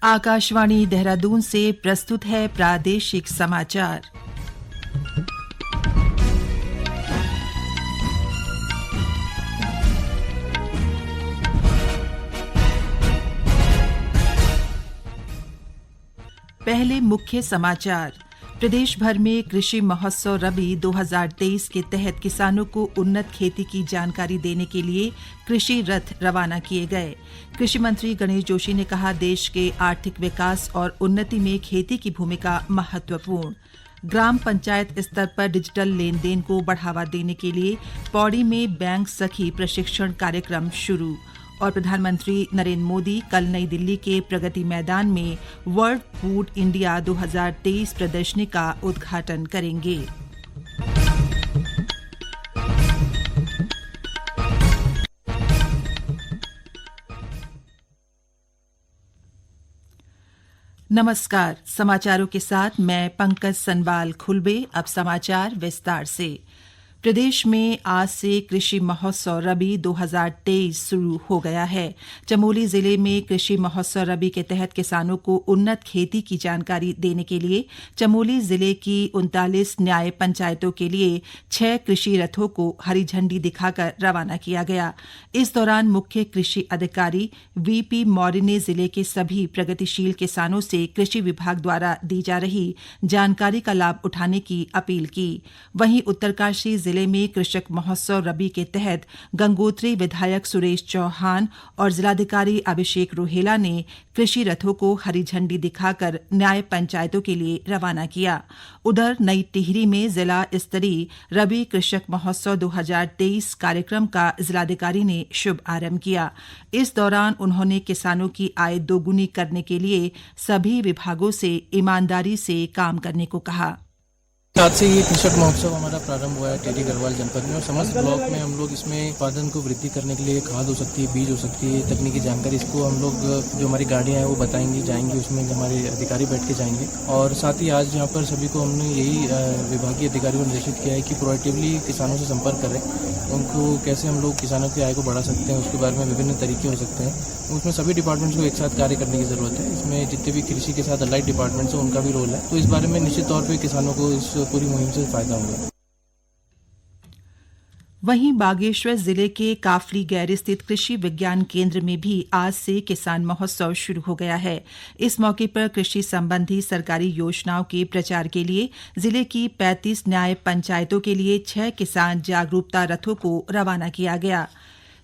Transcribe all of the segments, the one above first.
आकाशवाणी देहरादून से प्रस्तुत है प्रादेशिक समाचार। पहले मुख्य समाचार। प्रदेश भर में कृषि महोत्सव रबी 2023 के तहत किसानों को उन्नत खेती की जानकारी देने के लिए कृषि रथ रवाना किए गए। कृषि मंत्री गणेश जोशी ने कहा, देश के आर्थिक विकास और उन्नति में खेती की भूमिका महत्वपूर्ण। ग्राम पंचायत स्तर पर डिजिटल लेन देन को बढ़ावा देने के लिए पौड़ी में बैंक सखी प्रशिक्षण कार्यक्रम शुरू। और प्रधानमंत्री नरेंद्र मोदी कल नई दिल्ली के प्रगति मैदान में वर्ल्ड फूड इंडिया 2023 प्रदर्शनी का उद्घाटन करेंगे। नमस्कार, समाचारों के साथ मैं पंकज सनवाल खुलबे। अब समाचार विस्तार से। प्रदेश में आज से कृषि महोत्सव रबी 2023 शुरू हो गया है। चमोली जिले में कृषि महोत्सव रबी के तहत किसानों को उन्नत खेती की जानकारी देने के लिए चमोली जिले की 39 न्याय पंचायतों के लिए 6 कृषि रथों को हरी झंडी दिखाकर रवाना किया गया। इस दौरान मुख्य कृषि अधिकारी वीपी मौर्य ने जिले के सभी प्रगतिशील किसानों से कृषि विभाग द्वारा दी जा रही जानकारी का लाभ उठाने की अपील की। वहीं उत्तरकाशी जिले में कृषक महोत्सव रबी के तहत गंगोत्री विधायक सुरेश चौहान और जिलाधिकारी अभिषेक रोहेला ने कृषि रथों को हरी झंडी दिखाकर न्याय पंचायतों के लिए रवाना किया। उधर नई टिहरी में जिला स्तरीय रबी कृषक महोत्सव 2023 कार्यक्रम का जिलाधिकारी ने शुभ आरंभ किया। इस दौरान उन्होंने किसानों की आय दोगुनी करने के लिए सभी विभागों से ईमानदारी से काम करने को कहा। आज से ये कृषक महोत्सव हमारा प्रारंभ हुआ है टिहरी गढ़वाल जनपद में, और समस्त ब्लॉक में हम लोग इसमें उत्पादन को वृद्धि करने के लिए खाद हो सकती है, बीज हो सकती है, तकनीकी जानकारी इसको हम लोग जो हमारी गाड़ियां हैं वो बताएंगी, जाएंगी, उसमें हमारे अधिकारी बैठ के जाएंगे। और साथ ही आज यहाँ पर सभी को हमने यही विभागीय अधिकारियों को निर्देशित किया है कि प्रोएक्टिवली किसानों से संपर्क करें, उनको कैसे हम लोग किसानों की आय को बढ़ा सकते हैं, उसके बारे में विभिन्न तरीके हो सकते हैं। उसमें सभी डिपार्टमेंट्स को एक साथ कार्य करने की जरूरत है। इसमें जितने भी कृषि के साथ अलाइड डिपार्टमेंट्स हैं उनका भी रोल है, तो इस बारे में निश्चित तौर पर किसानों को इस पूरी मुहिम से फायदा होगा। वहीं बागेश्वर जिले के काफली गैर स्थित कृषि विज्ञान केंद्र में भी आज से किसान महोत्सव शुरू हो गया है। इस मौके पर कृषि संबंधी सरकारी योजनाओं के प्रचार के लिए जिले की 35 न्याय पंचायतों के लिए 6 किसान जागरूकता रथों को रवाना किया गया।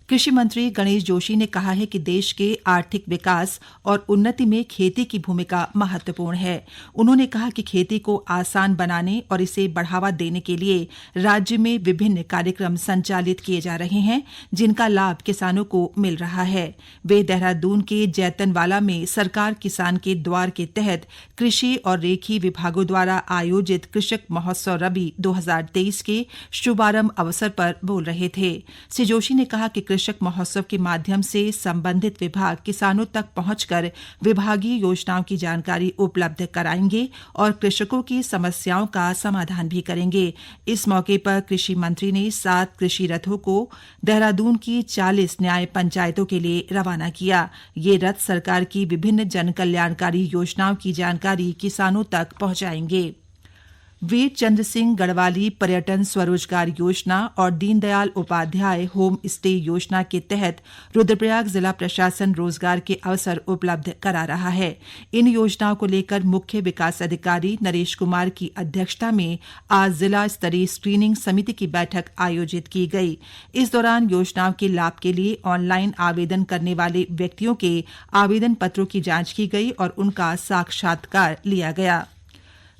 कृषि मंत्री गणेश जोशी ने कहा है कि देश के आर्थिक विकास और उन्नति में खेती की भूमिका महत्वपूर्ण है। उन्होंने कहा कि खेती को आसान बनाने और इसे बढ़ावा देने के लिए राज्य में विभिन्न कार्यक्रम संचालित किए जा रहे हैं, जिनका लाभ किसानों को मिल रहा है। वे देहरादून के जैतनवाला में सरकार किसान के द्वार के तहत कृषि और रेखी विभागों द्वारा आयोजित कृषक महोत्सव रबी 2023 के शुभारंभ अवसर पर बोल रहे थे। श्री जोशी ने कहा कि कृषक महोत्सव के माध्यम से संबंधित विभाग किसानों तक पहुंचकर विभागीय योजनाओं की जानकारी उपलब्ध कराएंगे और कृषकों की समस्याओं का समाधान भी करेंगे। इस मौके पर कृषि मंत्री ने 7 कृषि रथों को देहरादून की 40 न्याय पंचायतों के लिए रवाना किया। ये रथ सरकार की विभिन्न जन कल्याणकारी योजनाओं की जानकारी किसानों तक पहुंचाएंगे। वीर चंद्र सिंह गढ़वाली पर्यटन स्वरोजगार योजना और दीनदयाल उपाध्याय होम स्टे योजना के तहत रुद्रप्रयाग जिला प्रशासन रोजगार के अवसर उपलब्ध करा रहा है। इन योजनाओं को लेकर मुख्य विकास अधिकारी नरेश कुमार की अध्यक्षता में आज जिला स्तरीय स्क्रीनिंग समिति की बैठक आयोजित की गई। इस दौरान योजनाओं के लाभ के लिए ऑनलाइन आवेदन करने वाले व्यक्तियों के आवेदन पत्रों की जांच की गई और उनका साक्षात्कार लिया गया।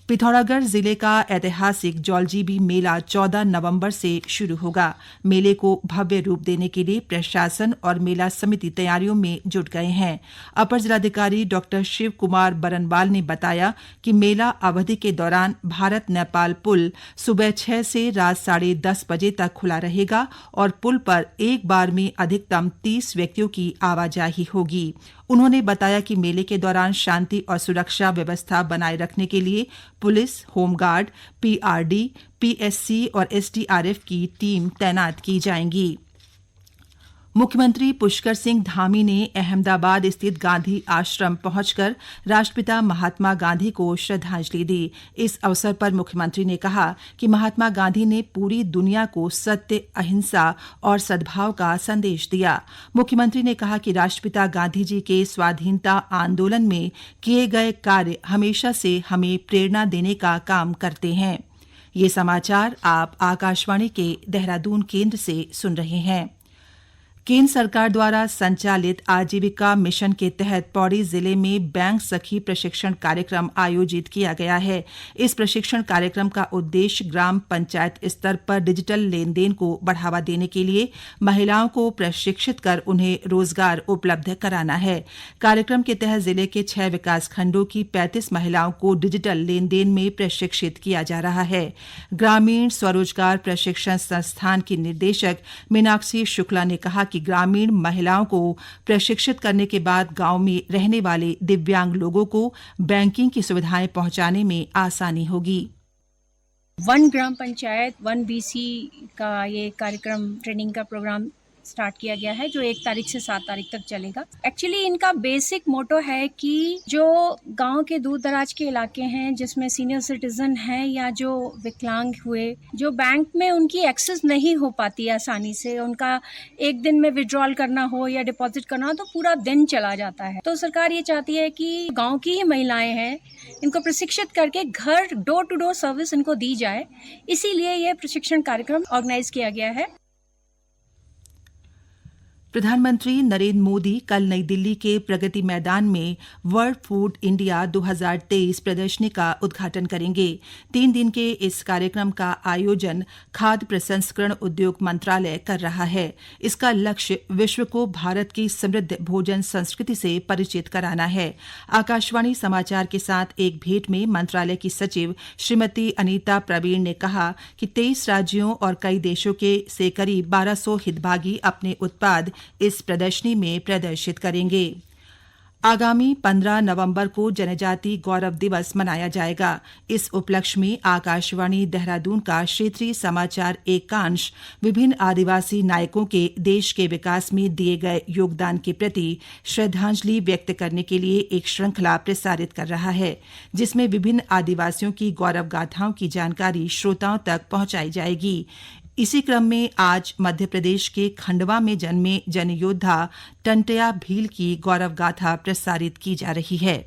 पिथौरागढ़ जिले का ऐतिहासिक जौलजीबी मेला 14 नवंबर से शुरू होगा। मेले को भव्य रूप देने के लिए प्रशासन और मेला समिति तैयारियों में जुट गए हैं। अपर जिलाधिकारी डॉ शिव कुमार बरनवाल ने बताया कि मेला अवधि के दौरान भारत नेपाल पुल सुबह 6 से रात 10:30 बजे तक खुला रहेगा और पुल पर एक बार में अधिकतम 30 व्यक्तियों की आवाजाही होगी। उन्होंने बताया कि मेले के दौरान शांति और सुरक्षा व्यवस्था बनाए रखने के लिए पुलिस, होमगार्ड, पीआरडी, पीएससी और एसडीआरएफ की टीम तैनात की जाएंगी। मुख्यमंत्री पुष्कर सिंह धामी ने अहमदाबाद स्थित गांधी आश्रम पहुंचकर राष्ट्रपिता महात्मा गांधी को श्रद्धांजलि दी। इस अवसर पर मुख्यमंत्री ने कहा कि महात्मा गांधी ने पूरी दुनिया को सत्य, अहिंसा और सद्भाव का संदेश दिया। मुख्यमंत्री ने कहा कि राष्ट्रपिता गांधी जी के स्वाधीनता आंदोलन में किए गए कार्य हमेशा से हमें प्रेरणा देने का काम करते हैं। ये समाचार आप आकाशवाणी के देहरादून केंद्र से सुन रहे हैं। केंद्र सरकार द्वारा संचालित आजीविका मिशन के तहत पौड़ी जिले में बैंक सखी प्रशिक्षण कार्यक्रम आयोजित किया गया है। इस प्रशिक्षण कार्यक्रम का उद्देश्य ग्राम पंचायत स्तर पर डिजिटल लेन देन को बढ़ावा देने के लिए महिलाओं को प्रशिक्षित कर उन्हें रोजगार उपलब्ध कराना है। कार्यक्रम के तहत जिले के 6 विकासखंडों की 35 महिलाओं को डिजिटल लेन देन में प्रशिक्षित किया जा रहा है। ग्रामीण स्वरोजगार प्रशिक्षण संस्थान की निदेशक मीनाक्षी शुक्ला ने कहा कि ग्रामीण महिलाओं को प्रशिक्षित करने के बाद गांव में रहने वाले दिव्यांग लोगों को बैंकिंग की सुविधाएं पहुंचाने में आसानी होगी। 1 ग्राम पंचायत 1 BC का ये कार्यक्रम, ट्रेनिंग का प्रोग्राम स्टार्ट किया गया है जो 1 तारीख से 7 तारीख तक चलेगा। एक्चुअली इनका बेसिक मोटो है कि जो गांव के दूर दराज के इलाके हैं जिसमें सीनियर सिटीजन हैं या जो विकलांग हुए, जो बैंक में उनकी एक्सेस नहीं हो पाती आसानी से, उनका एक दिन में विड्रॉल करना हो या डिपॉजिट करना हो तो पूरा दिन चला जाता है। तो सरकार ये चाहती है कि गाँव की ही महिलाएं हैं, इनको प्रशिक्षित करके घर डोर टू डोर सर्विस इनको दी जाए। इसीलिए ये प्रशिक्षण कार्यक्रम ऑर्गेनाइज किया गया है। प्रधानमंत्री नरेंद्र मोदी कल नई दिल्ली के प्रगति मैदान में वर्ल्ड फूड इंडिया 2023 प्रदर्शनी का उद्घाटन करेंगे। 3 दिन के इस कार्यक्रम का आयोजन खाद्य प्रसंस्करण उद्योग मंत्रालय कर रहा है। इसका लक्ष्य विश्व को भारत की समृद्ध भोजन संस्कृति से परिचित कराना है। आकाशवाणी समाचार के साथ एक भेंट में मंत्रालय की सचिव श्रीमती अनीता प्रवीण ने कहा कि 23 राज्यों और कई देशों से करीब 1200 हितभागी अपने उत्पाद इस प्रदर्शनी में प्रदर्शित करेंगे। आगामी 15 नवंबर को जनजाति गौरव दिवस मनाया जाएगा। इस उपलक्ष्य में आकाशवाणी देहरादून का क्षेत्रीय समाचार एकांश विभिन्न आदिवासी नायकों के देश के विकास में दिए गए योगदान के प्रति श्रद्धांजलि व्यक्त करने के लिए एक श्रृंखला प्रसारित कर रहा है, जिसमें विभिन्न आदिवासियों की गौरव गाथाओं की जानकारी श्रोताओं तक पहुंचाई जाएगी। इसी क्रम में आज मध्य प्रदेश के खंडवा में जन्मे जनयोद्धा टंट्या भील की गौरव गाथा प्रसारित की जा रही है।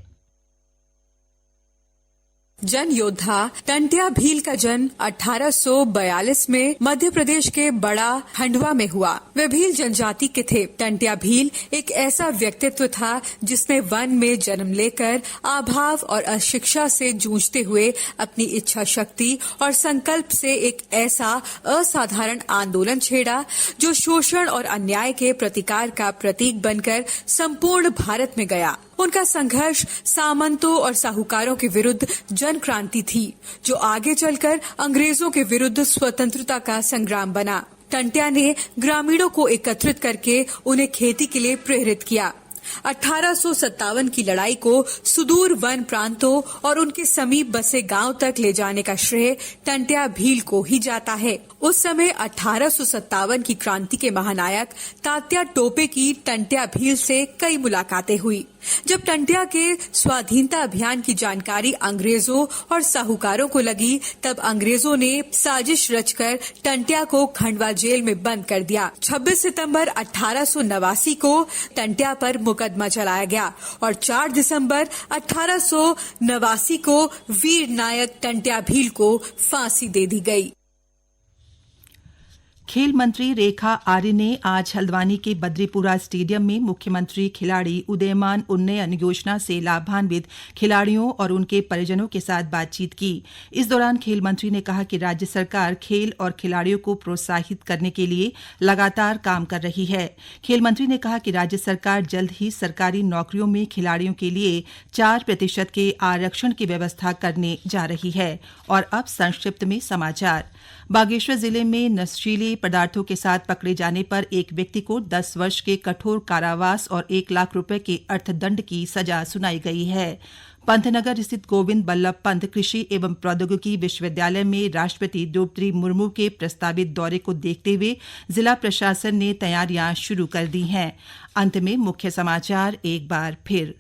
जन योद्धा टंट्या भील का जन्म 1842 में मध्य प्रदेश के बड़ा खंडवा में हुआ। वे भील जनजाति के थे। टंट्या भील एक ऐसा व्यक्तित्व था जिसने वन में जन्म लेकर अभाव और अशिक्षा से जूझते हुए अपनी इच्छा शक्ति और संकल्प से एक ऐसा असाधारण आंदोलन छेड़ा जो शोषण और अन्याय के प्रतिकार का प्रतीक बनकर संपूर्ण भारत में गया। उनका संघर्ष सामंतों और साहूकारों के विरुद्ध जन क्रांति थी, जो आगे चलकर अंग्रेजों के विरुद्ध स्वतंत्रता का संग्राम बना। टंट्या ने ग्रामीणों को एकत्रित करके उन्हें खेती के लिए प्रेरित किया। 1857 की लड़ाई को सुदूर वन प्रांतों और उनके समीप बसे गांव तक ले जाने का श्रेय टंट्या भील को ही जाता है। उस समय 1857 की क्रांति के महानायक तात्या टोपे की टंट्या भील से कई मुलाकातें हुई। जब टंट्या के स्वाधीनता अभियान की जानकारी अंग्रेजों और साहूकारों को लगी, तब अंग्रेजों ने साजिश रचकर टंट्या को खंडवा जेल में बंद कर दिया। 26 सितंबर 1889 को टंट्या पर मुकदमा चलाया गया और 4 दिसंबर 1889 को वीर नायक टंट्या भील को फांसी दे दी गई। खेल मंत्री रेखा आर्य ने आज हल्द्वानी के बद्रीपुरा स्टेडियम में मुख्यमंत्री खिलाड़ी उदयमान उन्नयन योजना से लाभान्वित खिलाड़ियों और उनके परिजनों के साथ बातचीत की। इस दौरान खेल मंत्री ने कहा कि राज्य सरकार खेल और खिलाड़ियों को प्रोत्साहित करने के लिए लगातार काम कर रही है। खेल मंत्री ने कहा कि राज्य सरकार जल्द ही सरकारी नौकरियों में खिलाड़ियों के लिए 4% के आरक्षण की व्यवस्था करने जा रही है। और अब संक्षिप्त में समाचार। बागेश्वर जिले में नशीले पदार्थों के साथ पकड़े जाने पर एक व्यक्ति को 10 वर्ष के कठोर कारावास और 1 लाख रुपए के अर्थदंड की सजा सुनाई गई है। पंतनगर स्थित गोविंद बल्लभ पंत कृषि एवं प्रौद्योगिकी विश्वविद्यालय में राष्ट्रपति द्रौपदी मुर्मू के प्रस्तावित दौरे को देखते हुए जिला प्रशासन ने तैयारियां शुरू कर दी हैं। अंत में मुख्य समाचार एक बार फिर।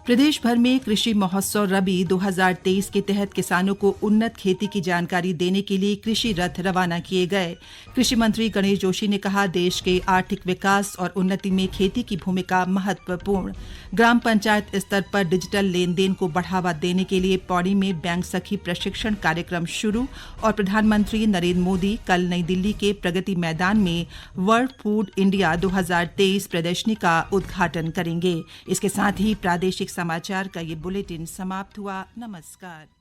प्रदेश भर में कृषि महोत्सव रबी 2023 के तहत किसानों को उन्नत खेती की जानकारी देने के लिए कृषि रथ रवाना किए गए। कृषि मंत्री गणेश जोशी ने कहा, देश के आर्थिक विकास और उन्नति में खेती की भूमिका महत्वपूर्ण। ग्राम पंचायत स्तर पर डिजिटल लेन देन को बढ़ावा देने के लिए पौड़ी में बैंक सखी प्रशिक्षण कार्यक्रम शुरू। और प्रधानमंत्री नरेंद्र मोदी कल नई दिल्ली के प्रगति मैदान में वर्ल्ड फूड इंडिया 2023 प्रदर्शनी का उद्घाटन करेंगे। इसके साथ ही प्रादेशिक समाचार का ये बुलेटिन समाप्त हुआ। नमस्कार।